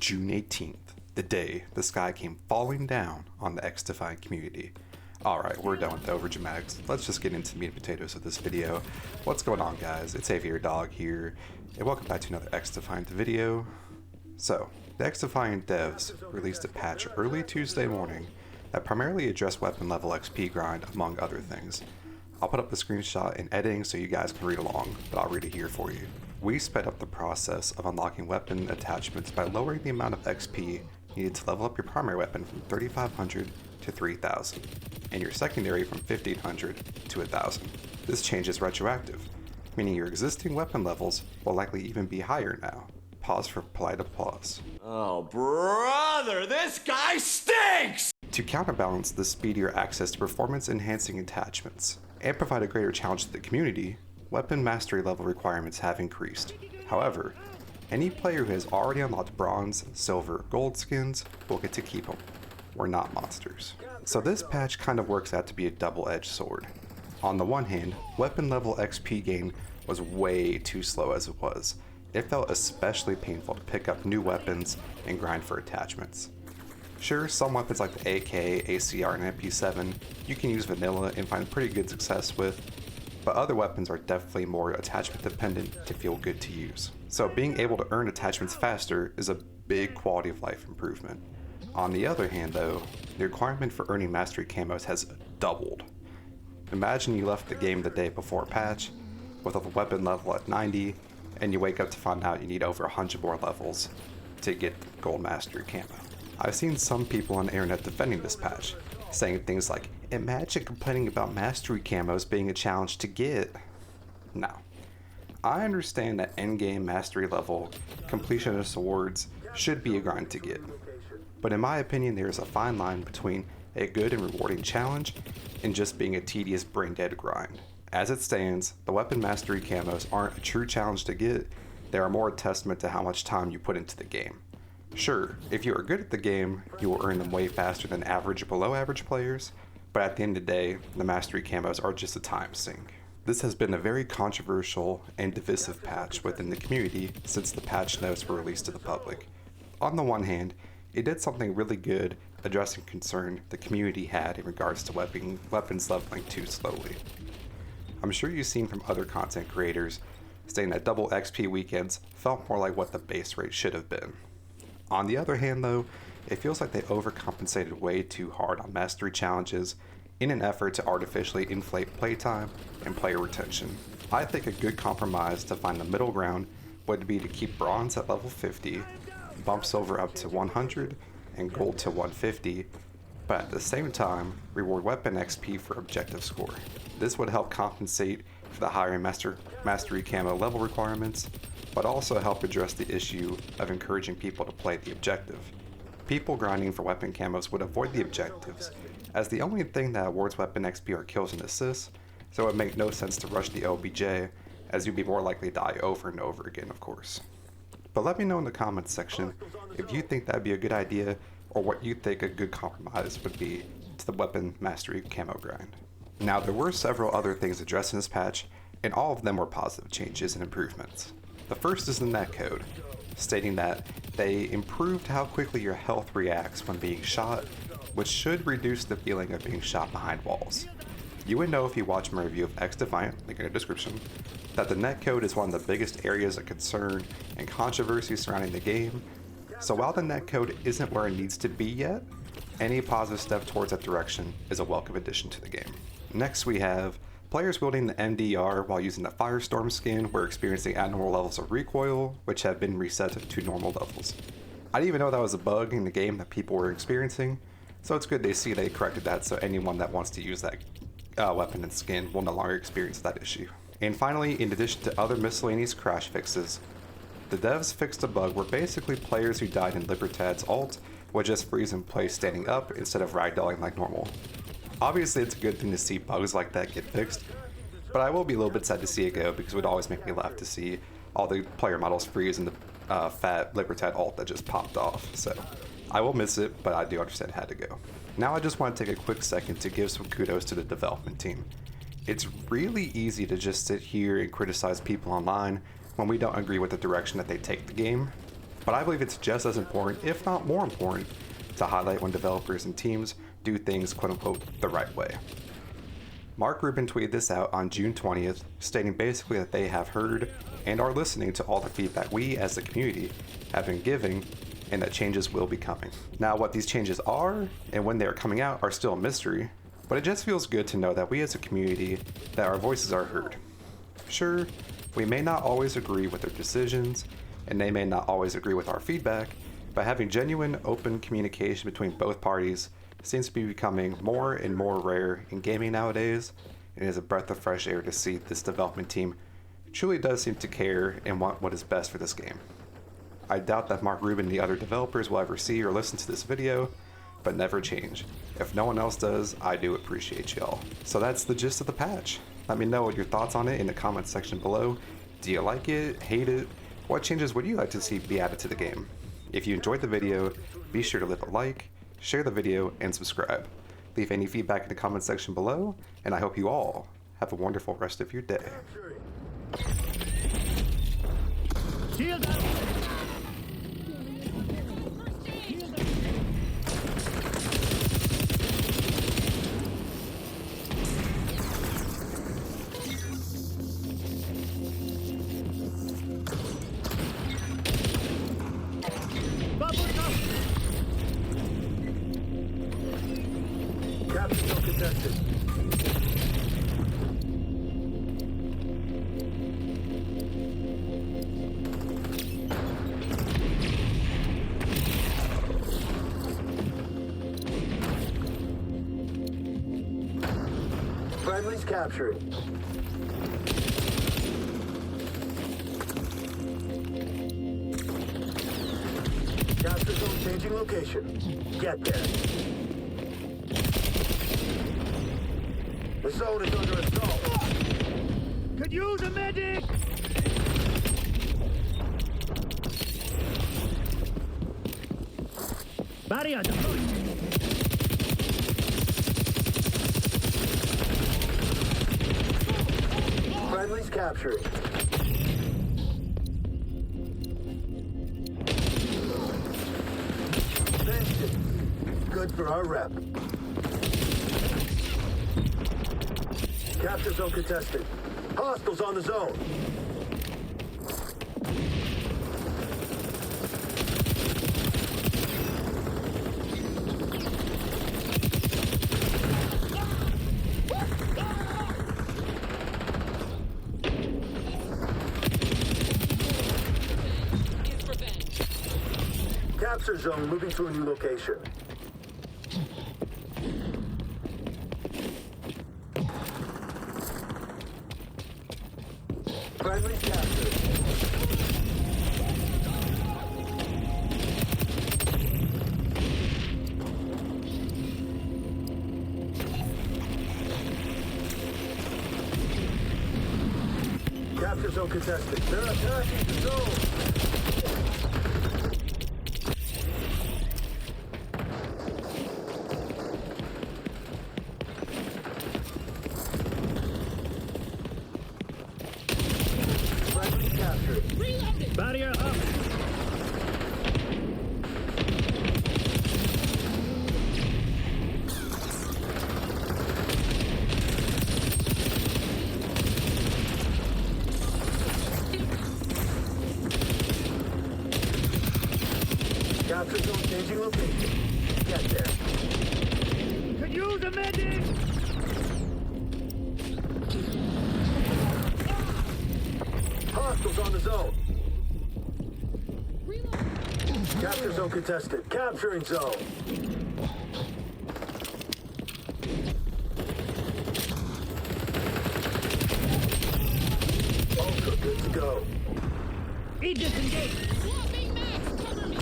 June 18th, the day the sky came falling down on the XDefiant community. Alright, we're done with the overdramatics. Let's just get into the meat and potatoes of this video. What's going on, guys? It's Aviator Dog here, and welcome back to another XDefiant video. So, the XDefiant devs released a patch early Tuesday morning that primarily addressed weapon level XP grind, among other things. I'll put up the screenshot in editing so you guys can read along, but I'll read it here for you. We sped up the process of unlocking weapon attachments by lowering the amount of XP needed to level up your primary weapon from 3,500 to 3,000, and your secondary from 1,500 to 1,000. This change is retroactive, meaning your existing weapon levels will likely even be higher now. Pause for polite applause. Oh, brother, this guy stinks! To counterbalance the speedier access to performance-enhancing attachments and provide a greater challenge to the community, weapon mastery level requirements have increased. However, any player who has already unlocked bronze, silver, gold skins will get to keep them. We're not monsters. So this patch kind of works out to be a double-edged sword. On the one hand, weapon level XP gain was way too slow as it was. It felt especially painful to pick up new weapons and grind for attachments. Sure, some weapons like the AK, ACR, and MP7 you can use vanilla and find pretty good success with, but other weapons are definitely more attachment dependent to feel good to use. So being able to earn attachments faster is a big quality of life improvement. On the other hand though, the requirement for earning mastery camos has doubled. Imagine you left the game the day before patch with a weapon level at 90 and you wake up to find out you need over 100 more levels to get gold mastery camo. I've seen some people on the internet defending this patch, saying things like, imagine complaining about mastery camos being a challenge to get. No. I understand that endgame mastery level completion of swords should be a grind to get, but in my opinion there is a fine line between a good and rewarding challenge and just being a tedious brain dead grind. As it stands, the weapon mastery camos aren't a true challenge to get, they are more a testament to how much time you put into the game. Sure, if you are good at the game, you will earn them way faster than average or below average players, but at the end of the day, the mastery camos are just a time sink. This has been a very controversial and divisive patch within the community since the patch notes were released to the public. On the one hand, it did something really good addressing concern the community had in regards to weapons leveling too slowly. I'm sure you've seen from other content creators saying that double XP weekends felt more like what the base rate should have been. On the other hand though, it feels like they overcompensated way too hard on mastery challenges in an effort to artificially inflate playtime and player retention. I think a good compromise to find the middle ground would be to keep bronze at level 50, bump silver up to 100, and gold to 150, but at the same time reward weapon XP for objective score. This would help compensate for the higher mastery camo level requirements, but also help address the issue of encouraging people to play the objective. People grinding for weapon camos would avoid the objectives, as the only thing that awards weapon XP are kills and assists, so it would make no sense to rush the OBJ, as you'd be more likely to die over and over again, of course. But let me know in the comments section if you think that'd be a good idea, or what you think a good compromise would be to the weapon mastery camo grind. Now, there were several other things addressed in this patch, and all of them were positive changes and improvements. The first is the netcode, stating that they improved how quickly your health reacts when being shot, which should reduce the feeling of being shot behind walls. You would know if you watch my review of XDefiant, link in the description, that the netcode is one of the biggest areas of concern and controversy surrounding the game, so while the netcode isn't where it needs to be yet, any positive step towards that direction is a welcome addition to the game. Next we have players wielding the MDR while using the Firestorm skin were experiencing abnormal levels of recoil, which have been reset to normal levels. I didn't even know that was a bug in the game that people were experiencing, so it's good they see they corrected that so anyone that wants to use that weapon and skin will no longer experience that issue. And finally, in addition to other miscellaneous crash fixes, the devs fixed a bug where basically players who died in Libertad's ult would just freeze in place standing up instead of ragdolling like normal. Obviously it's a good thing to see bugs like that get fixed, but I will be a little bit sad to see it go because it would always make me laugh to see all the player models freeze in the fat Libertad ult that just popped off. So I will miss it, but I do understand it had to go. Now I just want to take a quick second to give some kudos to the development team. It's really easy to just sit here and criticize people online when we don't agree with the direction that they take the game, but I believe it's just as important, if not more important, to highlight when developers and teams do things quote-unquote the right way. Mark Rubin tweeted this out on June 20th, stating basically that they have heard and are listening to all the feedback we as the community have been giving, and that changes will be coming. Now, what these changes are and when they are coming out are still a mystery, but it just feels good to know that we as a community, that our voices are heard. Sure, we may not always agree with their decisions, and they may not always agree with our feedback, but having genuine, open communication between both parties seems to be becoming more and more rare in gaming nowadays, and it is a breath of fresh air to see this development team truly does seem to care and want what is best for this game. I doubt that Mark Rubin and the other developers will ever see or listen to this video, but never change. If no one else does, I do appreciate y'all. So that's the gist of the patch. Let me know your thoughts on it in the comments section below. Do you like it? Hate it? What changes would you like to see be added to the game? If you enjoyed the video, be sure to leave a like, share the video, and subscribe. Leave any feedback in the comment section below, and I hope you all have a wonderful rest of your day. Shield up! Captain, no contested. Friendly's captured. Capture zone changing location. Get there. The zone is under assault. Could use a medic! Barrier deployed. Friendly's captured. Vengeance. Good for our rep. Capture zone contested. Hostiles on the zone. Capture zone moving to a new location. Friendly captured. Capture zone contested. They're attacking the zone. Barrier up! Capture zone changing location. Get there. Could use a medic! Hostiles on the zone. Capture zone contested. Capturing zone. Ultra good to go. Be disengaged! Swapping max, cover me!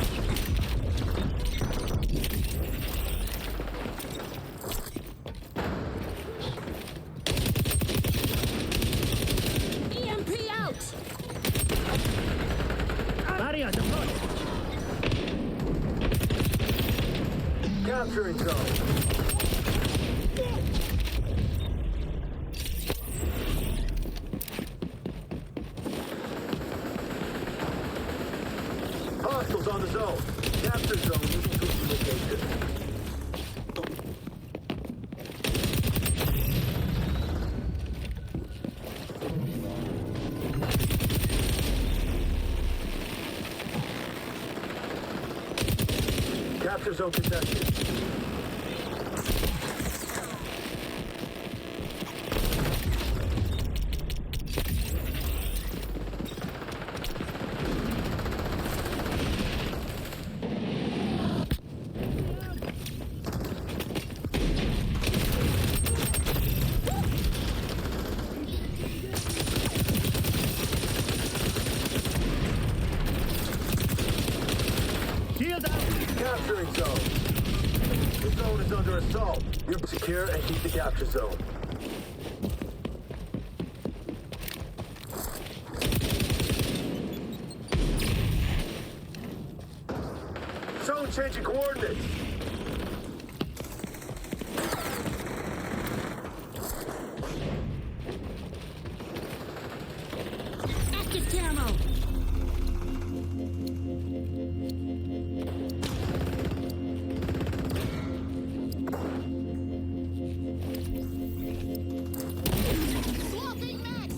EMP out! Barrier deployed! Capturing zone. Hostiles zone contested. Shield out. Capturing zone. The zone is under assault. You secure and keep the capture zone. Zone changing coordinates. Active camo. Swapping max.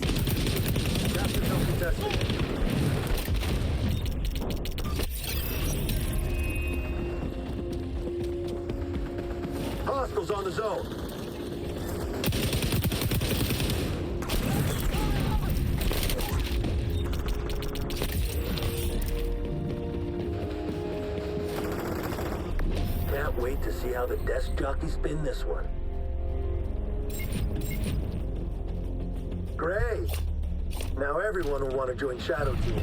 Capture zone contested. Hostiles on the zone. Can't wait to see how the desk jockeys spin this one. Great. Now everyone will want to join Shadow Team.